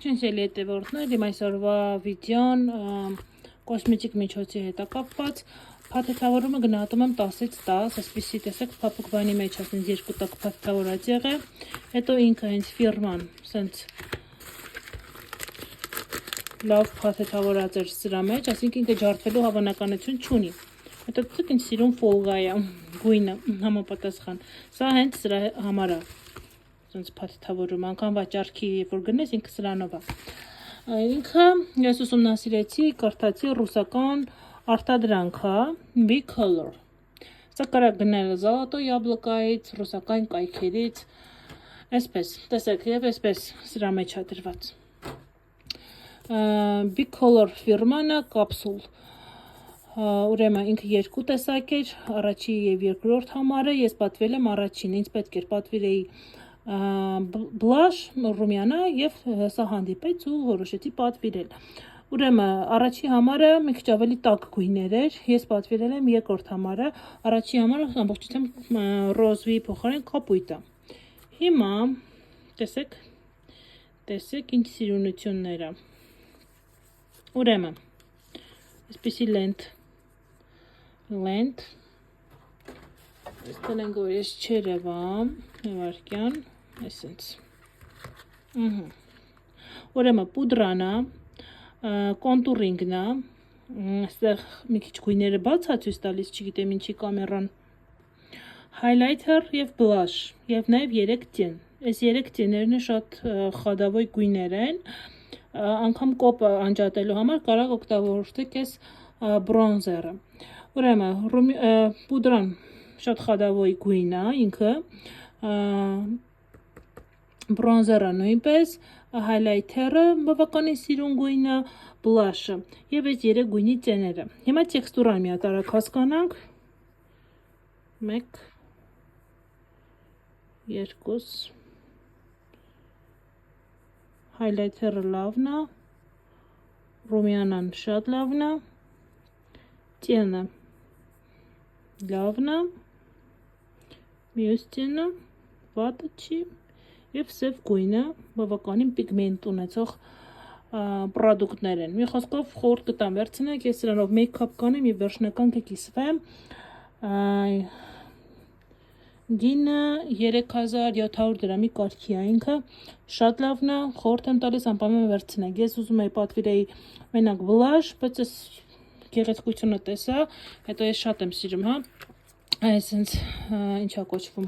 Չնսելի հետևորդներ, իմ այսօրվա վիդեոն կոսմետիկ միջոցի հետ է կապված, փաթեթավորումը գնահատում եմ 10-ից 10, այսպիսի տեսեք փափուկ բանի մեջ ասենց 2 տակ փաթեթավորած եղել, հետո ինքը հենց ֆիրման սենց լավ փաթեթավորած էր սրա մեջ, այսինքն ինքը ջարդվելու հավանականություն չունի, հետո տեսեք ինչ սիրուն ֆոլգա է, գույնը համապատասխան, սա հենց սրա համար է սենց փաթեթավորում, անգամ վաճառքի երբ որ գնես ինքը սրանով է, ինքը ես ուսումնասիրեցի, կարդացի ռուսական արտադրանք է, Big Color, սա կարա գնել Zalato Yablokայից, ռուսական կայքերից, այսպես, տեսեք, և այսպես սրա մեջ է դրված, Big Color ֆիրման է, կապսուլ, ուրեմն ինքը երկու տեսակ էր, առաջի և երկրորդ համարը, ես պատվել եմ առաջին, ինձ պետք էր պատվիրեի բլաշ ռումյանա և սա հանդիպեց ու որոշեցի պատվիրել, ուրեմն առաջի համարը մի քիչ ավելի տաք գույներ էր, ես պատվիրել եմ երկրորդ համարը, առաջի համարը ամբողջությամբ ռոզվի փոխարեն կապույտ է, հիմա տեսեք ինչ սիրունություններ է, ուրեմն այսպիսի լենթ, տեսնենք որ ես չերևամ, նվարկյան, այսենց, ուրեմն պուդրան է, կոնտուրինգն է, այստեղ մի քիչ գույները բաց է ցույց տալիս, չգիտեմ ինչի կամերան, հայլայթեր և բլաշ, և նաև 3 տեն, այս 3 տեներն շատ խադավոյ գույներ են, անգամ կոպը անջատելու համար կարող օգտագործեք այս բրոնզերը, ուրեմն պուդրան շատ խադավոյ գույն է ինքը, բրոնզերը նույնպես, հայլայթերը բավականին սիրուն գույն է, բլաշը և այս 3 գույնի տեները, հիմա տեքստուրան մի հատ արագ հասկանանք, 1, 2, հայլայթերը լավն է, ռումյանան շատ լավն է, տենը լավն է, մյուս տենը վատը չի և սև գույնը բավականին պիգմենտ ունեցող պրոդուկտներ են, մի խոսքով խորհուրդ կտամ վերցնեք, ես սրանով մեյքափ կանեմ և վերջնական կկիսվեմ, գինը 3700 դրամի կարգի է ինքը, շատ լավն է, խորհուրդ եմ տալիս անպայման վերցնեք, ես ուզում եի պատվիրեի մենակ բլաշ, բայց ես գեղեցկությունը տեսա, հետո ես շատ եմ սիրում, այսենց ինչա կոչվում,